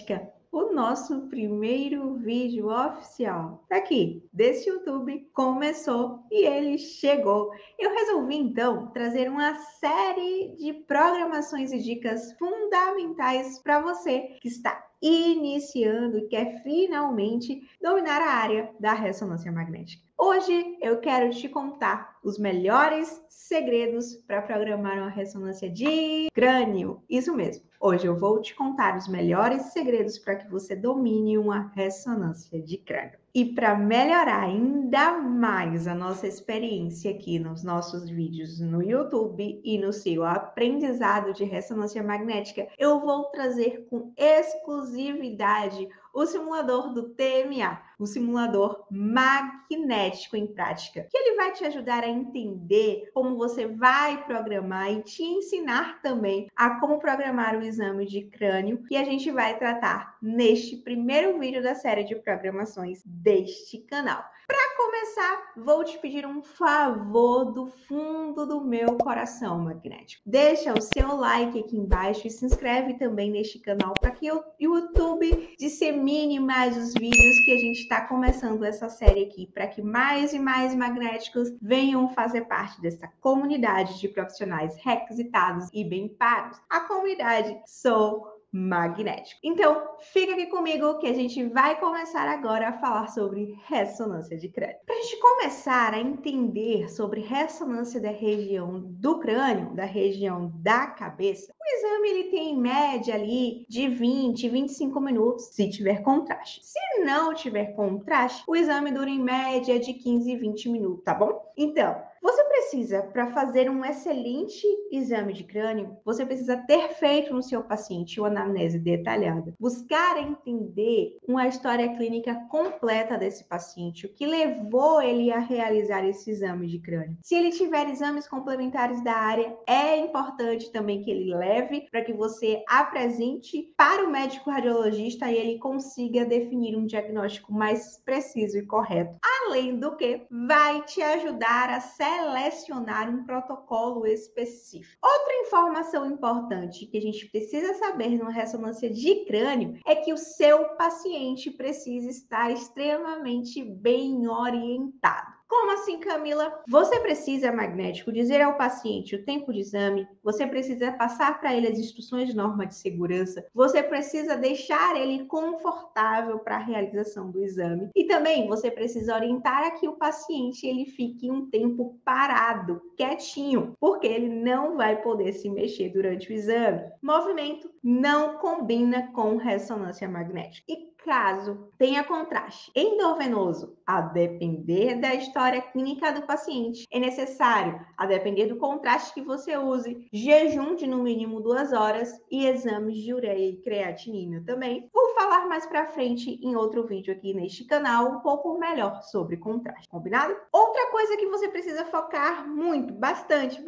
magnética, o nosso primeiro vídeo oficial daqui desse YouTube começou e ele chegou. Eu resolvi então trazer uma série de programações e dicas fundamentais para você que está iniciando e quer finalmente dominar a área da ressonância magnética. Hoje eu quero te contar os melhores segredos para programar uma ressonância de crânio. Isso mesmo. Hoje eu vou te contar os melhores segredos para que você domine uma ressonância de crânio. E para melhorar ainda mais a nossa experiência aqui nos nossos vídeos no YouTube e no seu aprendizado de ressonância magnética, eu vou trazer com exclusividade o simulador do TMA, o simulador magnético em prática, que ele vai te ajudar a entender como você vai programar e te ensinar também a como programar o exame de crânio, que a gente vai tratar neste primeiro vídeo da série de programações deste canal. Para começar, vou te pedir um favor do fundo do meu coração magnético. Deixa o seu like aqui embaixo e se inscreve também neste canal para que o YouTube dissemine mais os vídeos que a gente está começando essa série aqui, para que mais e mais magnéticos venham fazer parte dessa comunidade de profissionais requisitados e bem pagos. A comunidade Sou Magnético. Então, fica aqui comigo que a gente vai começar agora a falar sobre ressonância de crânio. Para a gente começar a entender sobre ressonância da região do crânio, da região da cabeça, o exame ele tem em média ali de 20, 25 minutos, se tiver contraste. Se não tiver contraste, o exame dura em média de 15, 20 minutos, tá bom? Então, você precisa, para fazer um excelente exame de crânio, você precisa ter feito no seu paciente uma anamnese detalhada, buscar entender uma história clínica completa desse paciente, o que levou ele a realizar esse exame de crânio. Se ele tiver exames complementares da área, é importante também que ele leve para que você apresente para o médico radiologista e ele consiga definir um diagnóstico mais preciso e correto. Além do que, vai te ajudar a selecionar um protocolo específico. Outra informação importante que a gente precisa saber numa ressonância de crânio é que o seu paciente precisa estar extremamente bem orientado. Como assim, Camila? Você precisa, magnético, dizer ao paciente o tempo de exame, você precisa passar para ele as instruções de norma de segurança, você precisa deixar ele confortável para a realização do exame e também você precisa orientar a que o paciente ele fique um tempo parado, quietinho, porque ele não vai poder se mexer durante o exame. Movimento não combina com ressonância magnética. E caso tenha contraste endovenoso, a depender da história clínica do paciente, é necessário, a depender do contraste que você use, jejum de no mínimo 2 horas e exames de ureia e creatinina também. Vou falar mais para frente em outro vídeo aqui neste canal um pouco melhor sobre contraste, combinado? Outra coisa que você precisa focar muito, bastante,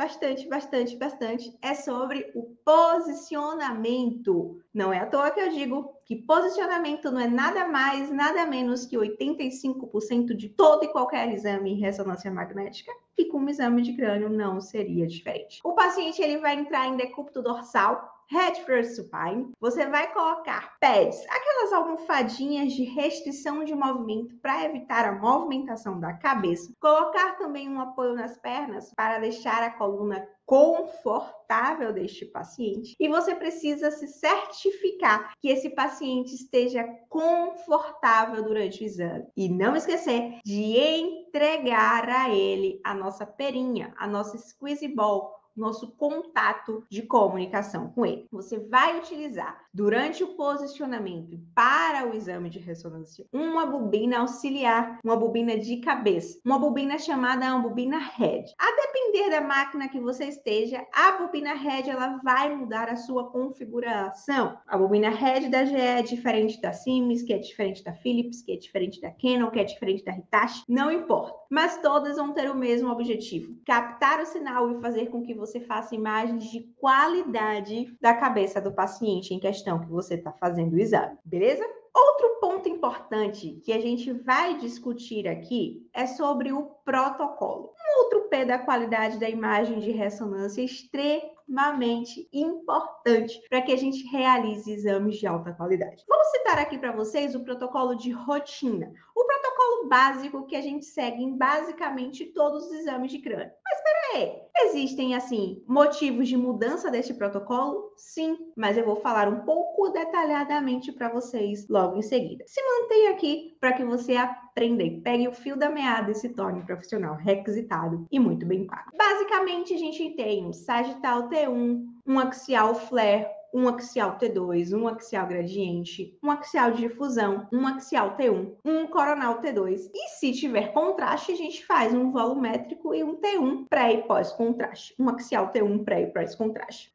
é sobre o posicionamento. Não é à toa que eu digo que posicionamento não é nada mais, nada menos que 85% de todo e qualquer exame em ressonância magnética, e com um exame de crânio não seria diferente. O paciente ele vai entrar em decúbito dorsal, head first supine, você vai colocar pads, aquelas almofadinhas de restrição de movimento para evitar a movimentação da cabeça, colocar também um apoio nas pernas para deixar a coluna confortável deste paciente e você precisa se certificar que esse paciente esteja confortável durante o exame e não esquecer de entregar a ele a nossa perinha, a nossa squeeze ball, nosso contato de comunicação com ele. Você vai utilizar durante o posicionamento para o exame de ressonância uma bobina auxiliar, uma bobina de cabeça, uma bobina chamada uma bobina head. A depender da máquina que você esteja, a bobina head ela vai mudar a sua configuração. A bobina head da GE é diferente da Siemens, que é diferente da Philips, que é diferente da Canon, que é diferente da Hitachi, não importa. Mas todas vão ter o mesmo objetivo: captar o sinal e fazer com que você faça imagens de qualidade da cabeça do paciente em questão que você está fazendo o exame, beleza? Outro ponto importante que a gente vai discutir aqui é sobre o protocolo. Um outro P da qualidade da imagem de ressonância extremamente importante para que a gente realize exames de alta qualidade. Vou citar aqui para vocês o protocolo de rotina, o protocolo básico que a gente segue em basicamente todos os exames de crânio. Mas peraí, existem, assim, motivos de mudança deste protocolo? Sim, mas eu vou falar um pouco detalhadamente para vocês logo em seguida. Se mantenha aqui para que você aprenda e pegue o fio da meada e se torne um profissional requisitado e muito bem pago. Basicamente, a gente tem um sagital T1, um axial flare, um axial T2, um axial gradiente, um axial de difusão, um axial T1, um coronal T2. E se tiver contraste, a gente faz um volumétrico e um T1 pré e pós-contraste. Um axial T1 pré e pós-contraste.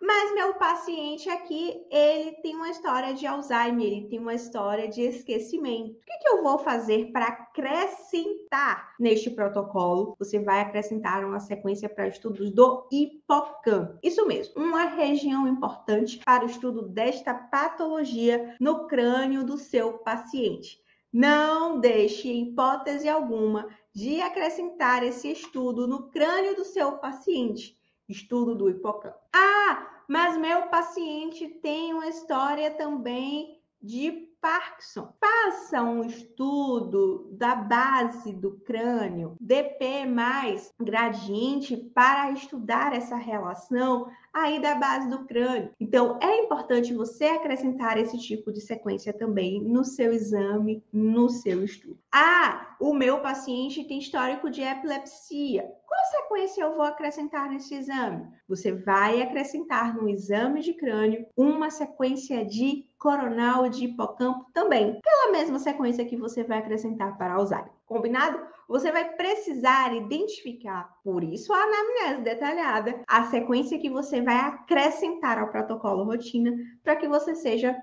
Mas meu paciente aqui, ele tem uma história de Alzheimer, ele tem uma história de esquecimento. O que eu vou fazer para acrescentar neste protocolo? Você vai acrescentar uma sequência para estudos do hipocampo. Isso mesmo, uma região importante para o estudo desta patologia no crânio do seu paciente. Não deixe, em hipótese alguma, de acrescentar esse estudo no crânio do seu paciente. Estudo do hipocampo. Mas meu paciente tem uma história também de Parkinson. Faça um estudo da base do crânio, DP mais gradiente, para estudar essa relação aí da base do crânio. Então, é importante você acrescentar esse tipo de sequência também no seu exame, no seu estudo. O meu paciente tem histórico de epilepsia. Qual sequência eu vou acrescentar nesse exame? Você vai acrescentar no exame de crânio uma sequência de coronal de hipocampo também, pela mesma sequência que você vai acrescentar para Alzheimer. Combinado? Você vai precisar identificar, por isso a anamnese detalhada, a sequência que você vai acrescentar ao protocolo rotina para que você seja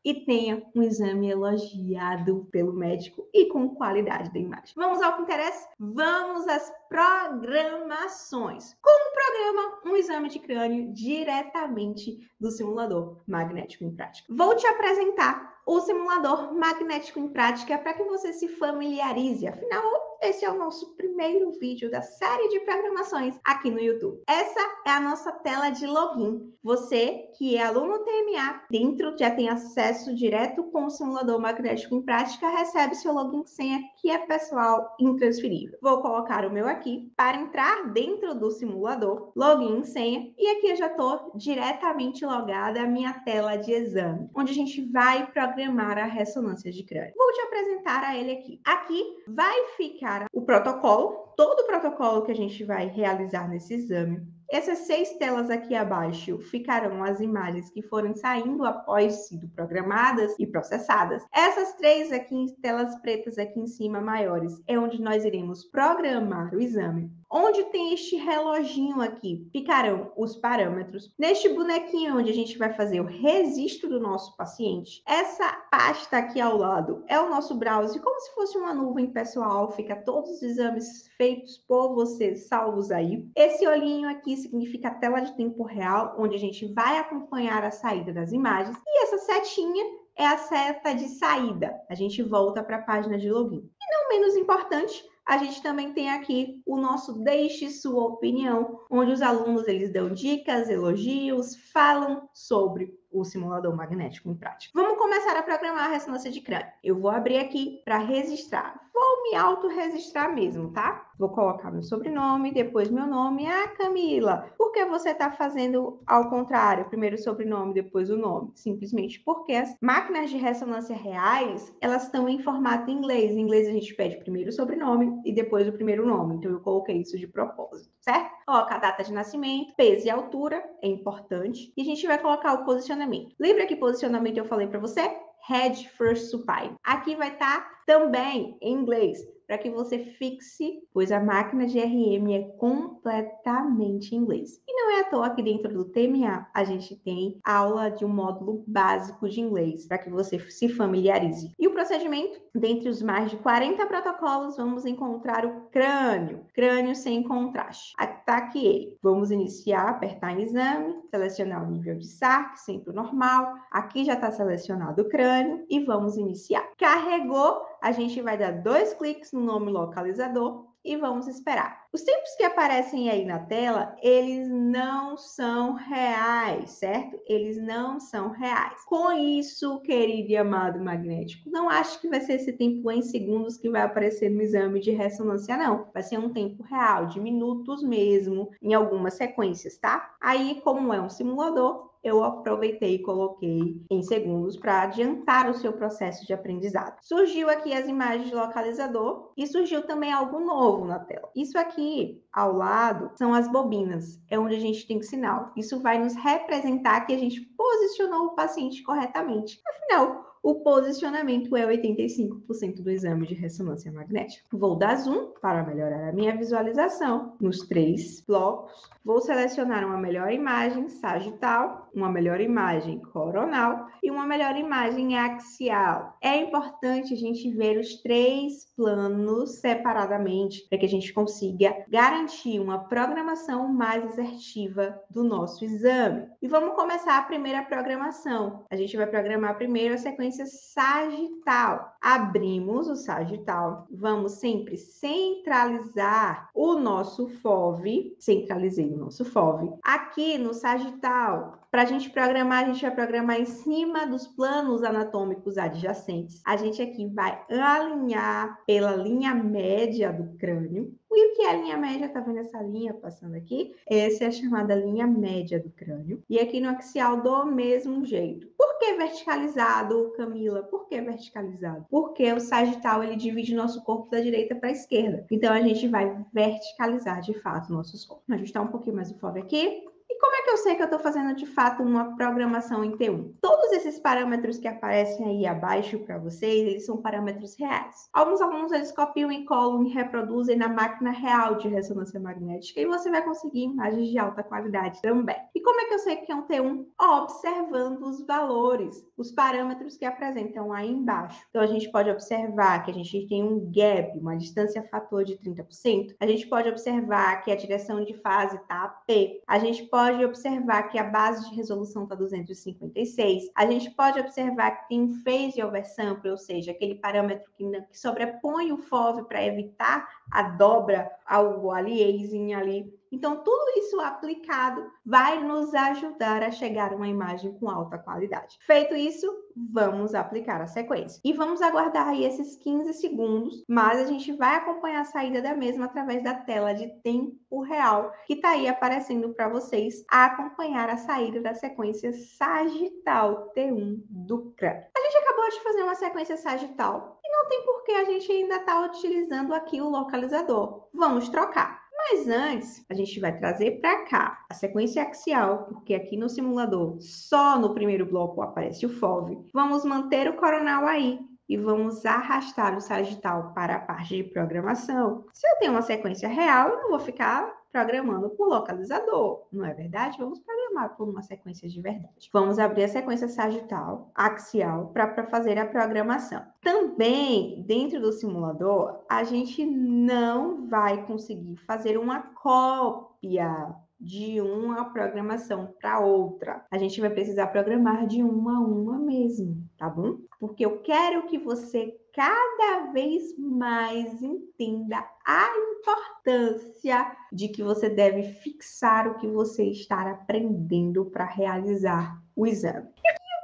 e tenha um exame elogiado pelo médico e com qualidade da imagem. Vamos ao que interessa? Vamos às programações. Como programa um exame de crânio diretamente do simulador magnético em prática? Vou te apresentar o simulador magnético em prática para que você se familiarize. Afinal, esse é o nosso primeiro vídeo da série de programações aqui no YouTube. Essa é a nossa tela de login. Você que é aluno TMA, dentro já tem acesso direto com o simulador magnético em prática, recebe seu login e senha, que é pessoal intransferível. Vou colocar o meu aqui para entrar dentro do simulador, login e senha, e aqui eu já estou diretamente logada à minha tela de exame, onde a gente vai programar a ressonância de crânio. Vou te apresentar a ele aqui. Aqui vai ficar o protocolo, todo o protocolo que a gente vai realizar nesse exame. Essas 6 telas aqui abaixo ficarão as imagens que foram saindo após sido programadas e processadas. Essas 3 aqui, telas pretas aqui em cima, maiores, é onde nós iremos programar o exame. Onde tem este reloginho aqui, ficarão os parâmetros. Neste bonequinho onde a gente vai fazer o registro do nosso paciente, essa pasta aqui ao lado é o nosso browser, como se fosse uma nuvem pessoal, fica todos os exames feitos por você salvos aí. Esse olhinho aqui significa a tela de tempo real, onde a gente vai acompanhar a saída das imagens. E essa setinha é a seta de saída. A gente volta para a página de login. E não menos importante, a gente também tem aqui o nosso Deixe Sua Opinião, onde os alunos eles dão dicas, elogios, falam sobre o simulador magnético em prática. Vamos começar a programar a ressonância de crânio. Eu vou abrir aqui para registrar. Vou me auto-registrar mesmo, tá? Vou colocar meu sobrenome, depois meu nome. Camila, por que você está fazendo ao contrário? Primeiro o sobrenome, depois o nome. Simplesmente porque as máquinas de ressonância reais, elas estão em formato em inglês. Em inglês a gente pede primeiro o sobrenome e depois o primeiro nome. Então eu coloquei isso de propósito, certo? Coloca a data de nascimento, peso e altura, é importante. E a gente vai colocar o posicionamento. Lembra que posicionamento eu falei para você? Head first supine. Aqui vai estar também em inglês, para que você fixe, pois a máquina de RM é completamente em inglês. E não é à toa que dentro do TMA a gente tem aula de um módulo básico de inglês, para que você se familiarize. E o procedimento, dentre os mais de 40 protocolos, vamos encontrar o crânio sem contraste. Tá aqui ele. Vamos iniciar, apertar em exame, selecionar o nível de SARC, sempre o normal. Aqui já está selecionado o crânio e vamos iniciar. Carregou, a gente vai dar 2 cliques no nome localizador e vamos esperar. Os tempos que aparecem aí na tela, eles não são reais, certo? Eles não são reais. Com isso, querido e amado magnético, não acho que vai ser esse tempo em segundos que vai aparecer no exame de ressonância, não. Vai ser um tempo real, de minutos mesmo, em algumas sequências, tá? Aí, como é um simulador, eu aproveitei e coloquei em segundos para adiantar o seu processo de aprendizado. Surgiu aqui as imagens de localizador e surgiu também algo novo na tela. Isso aqui, ao lado, são as bobinas, é onde a gente tem sinal. Isso vai nos representar que a gente posicionou o paciente corretamente. Afinal, o posicionamento é 85% do exame de ressonância magnética. Vou dar zoom para melhorar a minha visualização nos 3 blocos. Vou selecionar uma melhor imagem sagital, uma melhor imagem coronal e uma melhor imagem axial. É importante a gente ver os 3 planos separadamente para que a gente consiga garantir uma programação mais assertiva do nosso exame. E vamos começar a primeira programação. A gente vai programar primeiro a sequência sagital. Abrimos o sagital. Vamos sempre centralizar o nosso FOV. Centralizei o nosso FOV. Aqui no sagital, para a gente programar, a gente vai programar em cima dos planos anatômicos adjacentes. A gente aqui vai alinhar pela linha média do crânio. E o que é a linha média? Tá vendo essa linha passando aqui? Essa é a chamada linha média do crânio. E aqui no axial, do mesmo jeito. Por que verticalizado, Camila? Por que verticalizado? Porque o sagital, ele divide nosso corpo da direita para a esquerda. Então, a gente vai verticalizar, de fato, nossos corpos. Vou ajustar um pouquinho mais o FOV aqui. E como é que eu sei que eu estou fazendo de fato uma programação em T1? Todos esses parâmetros que aparecem aí abaixo para vocês, eles são parâmetros reais. Alguns alunos eles copiam e colam e reproduzem na máquina real de ressonância magnética e você vai conseguir imagens de alta qualidade também. E como é que eu sei que é um T1? Observando os valores, os parâmetros que apresentam aí embaixo. Então a gente pode observar que a gente tem um gap, uma distância fator de 30%. A gente pode observar que a direção de fase está a P. A gente pode observar que a base de resolução está 256. A gente pode observar que tem um phase oversample, ou seja, aquele parâmetro que sobrepõe o FOV para evitar a dobra ao aliasing ali. Então, tudo isso aplicado vai nos ajudar a chegar a uma imagem com alta qualidade. Feito isso, vamos aplicar a sequência. E vamos aguardar aí esses 15 segundos, mas a gente vai acompanhar a saída da mesma através da tela de tempo real, que está aí aparecendo para vocês, a acompanhar a saída da sequência sagital T1 do crânio. A gente acabou de fazer uma sequência sagital e não tem por que a gente ainda estar utilizando aqui o localizador. Vamos trocar. Mas antes, a gente vai trazer para cá a sequência axial, porque aqui no simulador, só no primeiro bloco aparece o FOV. Vamos manter o coronal aí e vamos arrastar o sagital para a parte de programação. Se eu tenho uma sequência real, eu não vou ficar programando por localizador, não é verdade? Vamos programar por uma sequência de verdade. Vamos abrir a sequência sagital, axial, para fazer a programação. Também, dentro do simulador, a gente não vai conseguir fazer uma cópia de uma programação para outra. A gente vai precisar programar de uma a uma mesmo, tá bom? Porque eu quero que você cada vez mais entenda a importância de que você deve fixar o que você está aprendendo para realizar o exame.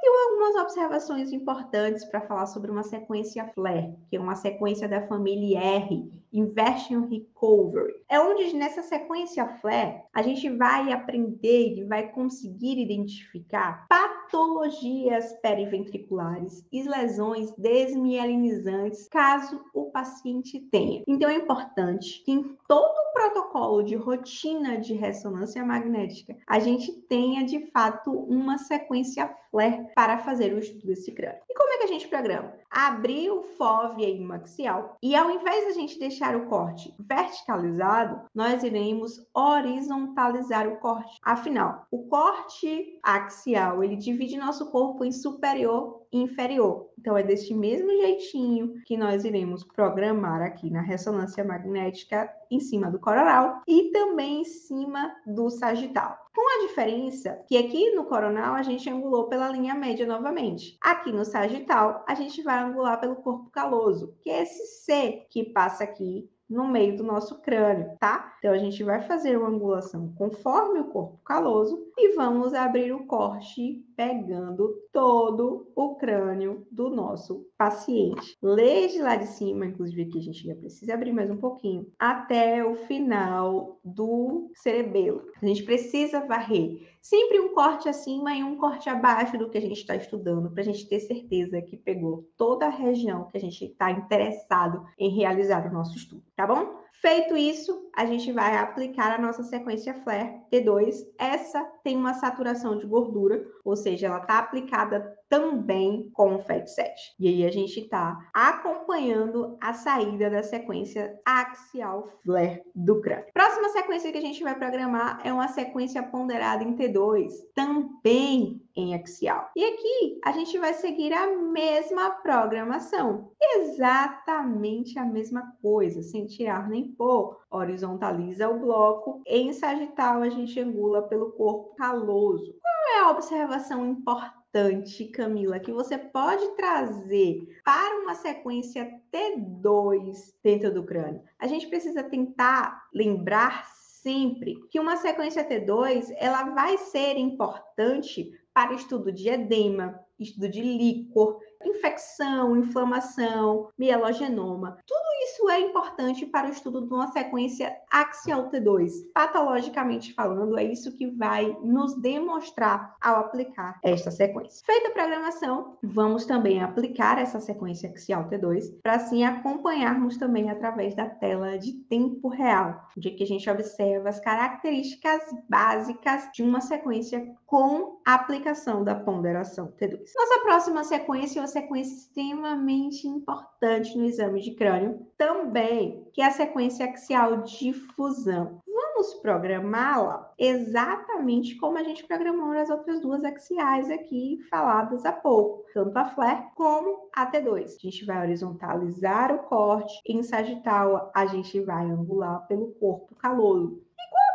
Tenho algumas observações importantes para falar sobre uma sequência FLAIR, que é uma sequência da família R, Inversion Recovery. É onde nessa sequência FLAIR a gente vai aprender e vai conseguir identificar patologias periventriculares e lesões desmielinizantes, caso o paciente tenha. Então é importante que em todo o protocolo de rotina de ressonância magnética a gente tenha de fato uma sequência FLAIR para fazer o estudo desse crânio. E Como é que a gente programa? Abrir o FOV aí no axial e ao invés de a gente deixar o corte verticalizado, nós iremos horizontalizar o corte. Afinal, o corte axial, ele divide nosso corpo em superior e inferior. Então, é deste mesmo jeitinho que nós iremos programar aqui na ressonância magnética em cima do coronal e também em cima do sagital. Com a diferença que aqui no coronal a gente angulou pela linha média novamente. Aqui no sagital a gente vai angular pelo corpo caloso, que é esse C que passa aqui no meio do nosso crânio, tá? Então a gente vai fazer uma angulação conforme o corpo caloso e vamos abrir o corte pegando todo o crânio do nosso paciente. Desde lá de cima, inclusive aqui a gente já precisa abrir mais um pouquinho, até o final do cerebelo. A gente precisa varrer sempre um corte acima e um corte abaixo do que a gente está estudando, para a gente ter certeza que pegou toda a região que a gente está interessado em realizar o nosso estudo, tá bom? Feito isso, a gente vai aplicar a nossa sequência Flare T2. Essa tem uma saturação de gordura, ou seja, ela está aplicada também com o FAT7. E aí a gente está acompanhando a saída da sequência axial Flare do crânio. Próxima sequência que a gente vai programar é uma sequência ponderada em T2, também em axial. E aqui a gente vai seguir a mesma programação, exatamente a mesma coisa, sem tirar nem pôr. Horizontaliza o bloco, em sagital a gente angula pelo corpo caloso. Qual é a observação importante, Camila, que você pode trazer para uma sequência T2 dentro do crânio? A gente precisa tentar lembrar sempre que uma sequência T2 ela vai ser importante para estudo de edema, estudo de líquor, infecção, inflamação, mielogenoma. Tudo isso é importante para o estudo de uma sequência axial T2. Patologicamente falando, é isso que vai nos demonstrar ao aplicar esta sequência. Feita a programação, vamos também aplicar essa sequência axial T2 para assim acompanharmos também através da tela de tempo real, onde que a gente observa as características básicas de uma sequência com a aplicação da ponderação T2. Nossa próxima sequência é uma sequência extremamente importante no exame de crânio, também, que é a sequência axial de fusão. Vamos programá-la exatamente como a gente programou as outras duas axiais aqui faladas há pouco, tanto a Flare como a T2. A gente vai horizontalizar o corte, em sagital a gente vai angular pelo corpo caloso.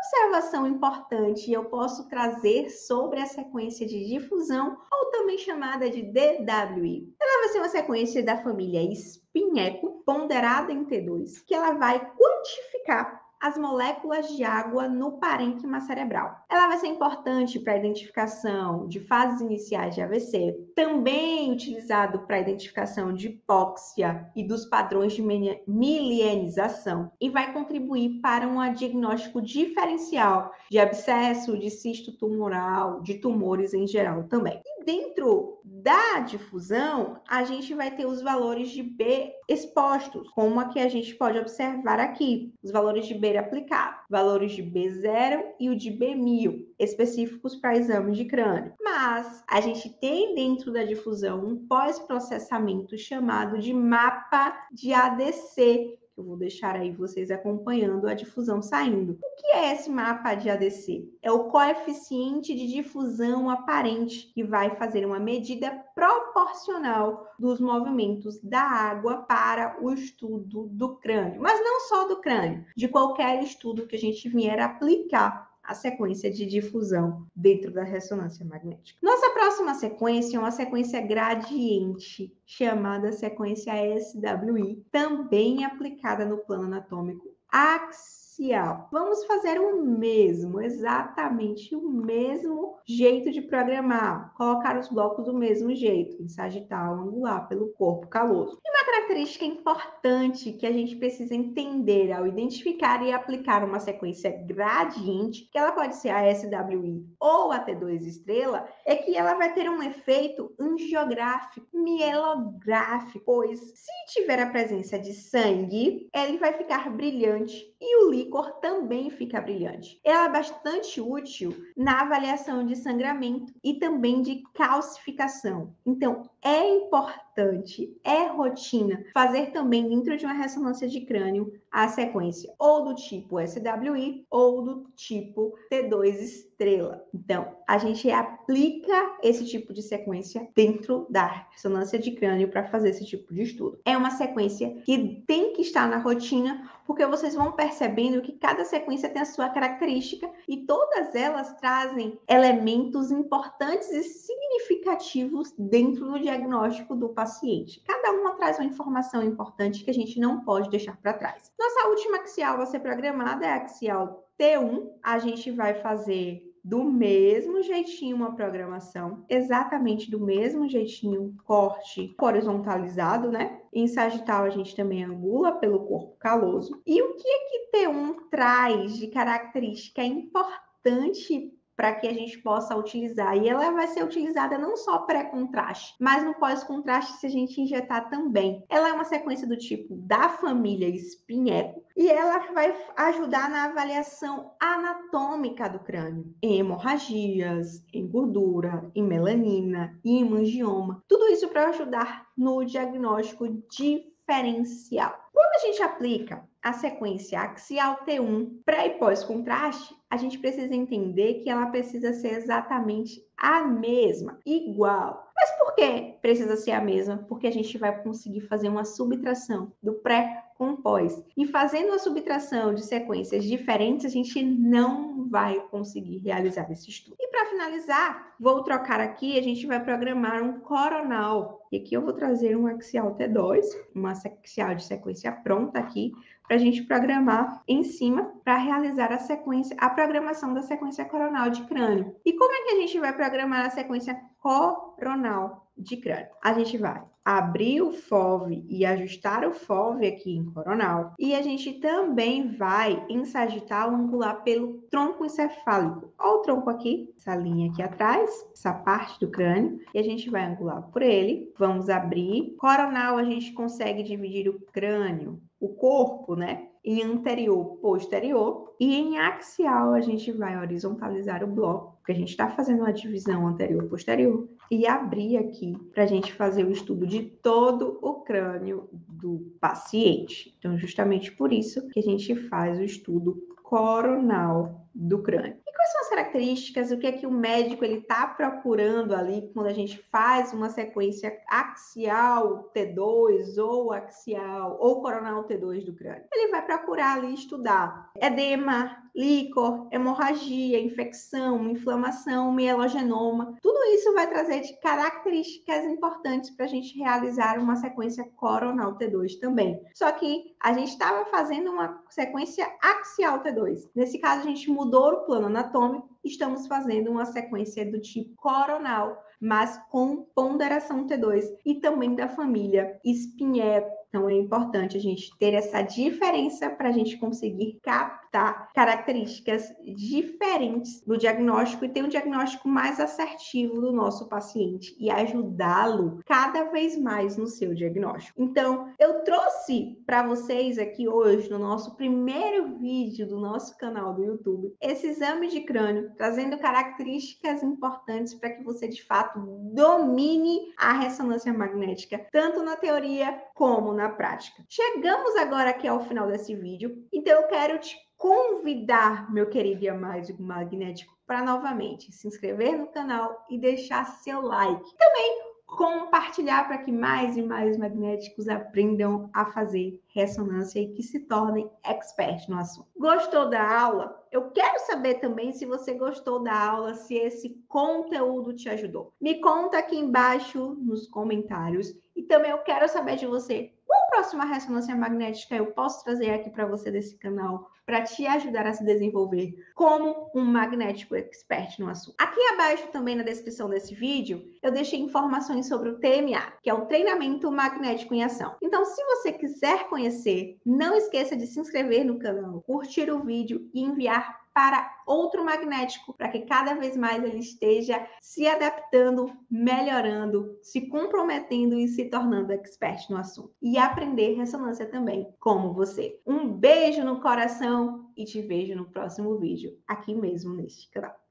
Observação importante eu posso trazer sobre a sequência de difusão, ou também chamada de DWI. Ela vai ser uma sequência da família Spinneco, ponderada em T2, que ela vai quantificar as moléculas de água no parênquima cerebral. Ela vai ser importante para a identificação de fases iniciais de AVC, também utilizado para a identificação de hipóxia e dos padrões de milienização, e vai contribuir para um diagnóstico diferencial de abscesso, de cisto tumoral, de tumores em geral também. E dentro da difusão, a gente vai ter os valores de B expostos, como a que a gente pode observar aqui, os valores de B aplicado, valores de B0 e o de B1000, específicos para exame de crânio. Mas a gente tem dentro da difusão um pós-processamento chamado de mapa de ADC, eu vou deixar aí vocês acompanhando a difusão saindo. O que é esse mapa de ADC? É o coeficiente de difusão aparente, que vai fazer uma medida proporcional dos movimentos da água para o estudo do crânio. Mas não só do crânio, de qualquer estudo que a gente vier aplicar a sequência de difusão dentro da ressonância magnética. Nossa próxima sequência é uma sequência gradiente, chamada sequência SWI, também aplicada no plano anatômico axial. Vamos fazer o mesmo, exatamente o mesmo jeito de programar, colocar os blocos do mesmo jeito, em sagital, angular, pelo corpo caloso. E uma característica importante que a gente precisa entender ao identificar e aplicar uma sequência gradiente, que ela pode ser a SWI ou a T2 estrela, é que ela vai ter um efeito angiográfico, mielográfico, pois se tiver a presença de sangue, ele vai ficar brilhante e o líquido líquor também fica brilhante. Ela é bastante útil na avaliação de sangramento e também de calcificação. Então, é importante, é rotina, fazer também dentro de uma ressonância de crânio a sequência ou do tipo SWI ou do tipo T2 estrela. Então, a gente aplica esse tipo de sequência dentro da ressonância de crânio para fazer esse tipo de estudo. É uma sequência que tem que estar na rotina, porque vocês vão percebendo que cada sequência tem a sua característica e todas elas trazem elementos importantes e significativos dentro do diagnóstico do paciente. Cada uma traz uma informação importante que a gente não pode deixar para trás. Nossa última axial a ser programada é a axial T1. A gente vai fazer do mesmo jeitinho uma programação, exatamente do mesmo jeitinho, corte horizontalizado, né? Em sagital a gente também angula pelo corpo caloso. E o que é que T1 traz de característica importante para que a gente possa utilizar? E ela vai ser utilizada não só pré-contraste, mas no pós-contraste se a gente injetar também. Ela é uma sequência do tipo da família espinheco e ela vai ajudar na avaliação anatômica do crânio, em hemorragias, em gordura, em melanina, em hemangioma. Tudo isso para ajudar no diagnóstico diferencial. Quando a gente aplica a sequência axial T1 pré e pós-contraste, a gente precisa entender que ela precisa ser exatamente a mesma, igual. Mas por que precisa ser a mesma? Porque a gente vai conseguir fazer uma subtração do pré com pós. E fazendo a subtração de sequências diferentes, a gente não vai conseguir realizar esse estudo. E para finalizar, vou trocar aqui, a gente vai programar um coronal. E aqui eu vou trazer um axial T2, uma axial de sequência pronta aqui, para a gente programar em cima para realizar a sequência, a programação da sequência coronal de crânio. E como é que a gente vai programar a sequência coronal de crânio? A gente vai abrir o FOV e ajustar o FOV aqui em coronal. E a gente também vai, em sagital, angular pelo tronco encefálico. Olha o tronco aqui, essa linha aqui atrás, essa parte do crânio. E a gente vai angular por ele. Vamos abrir. Coronal, a gente consegue dividir o crânio, o corpo, né? Em anterior, posterior. E em axial, a gente vai horizontalizar o bloco, porque a gente está fazendo uma divisão anterior-posterior. E abrir aqui para a gente fazer o estudo de todo o crânio do paciente. Então, justamente por isso que a gente faz o estudo coronal do crânio. E quais são as características, o que é que o médico ele está procurando ali quando a gente faz uma sequência axial T2 ou axial ou coronal T2 do crânio? Ele vai procurar ali estudar edema, líquor, hemorragia, infecção, inflamação, mielogenoma. Tudo isso vai trazer de características importantes para a gente realizar uma sequência coronal T2 também. Só que a gente estava fazendo uma sequência axial T2. Nesse caso, a gente mudou o plano anatômico, estamos fazendo uma sequência do tipo coronal, mas com ponderação T2 e também da família espinheco. Então, é importante a gente ter essa diferença para a gente conseguir captar características diferentes do diagnóstico e ter um diagnóstico mais assertivo do nosso paciente e ajudá-lo cada vez mais no seu diagnóstico. Então, eu trouxe para vocês aqui hoje, no nosso primeiro vídeo do nosso canal do YouTube, esse exame de crânio, trazendo características importantes para que você, de fato, domine a ressonância magnética, tanto na teoria como na prática. Chegamos agora aqui ao final desse vídeo, então eu quero te convidar, meu querido e amado magnético, para novamente se inscrever no canal e deixar seu like. Também compartilhar para que mais e mais magnéticos aprendam a fazer ressonância e que se tornem expert no assunto. Gostou da aula? Eu quero saber também se você gostou da aula, se esse conteúdo te ajudou. Me conta aqui embaixo nos comentários. E também eu quero saber de você, qual próxima ressonância magnética eu posso trazer aqui para você desse canal para te ajudar a se desenvolver como um magnético expert no assunto. Aqui abaixo também na descrição desse vídeo, eu deixei informações sobre o TMA, que é o Treinamento Magnético em Ação. Então, se você quiser conhecer, não esqueça de se inscrever no canal, curtir o vídeo e enviar para outro magnético, para que cada vez mais ele esteja se adaptando, melhorando, se comprometendo e se tornando expert no assunto. E aprender ressonância também, como você. Um beijo no coração e te vejo no próximo vídeo, aqui mesmo neste canal.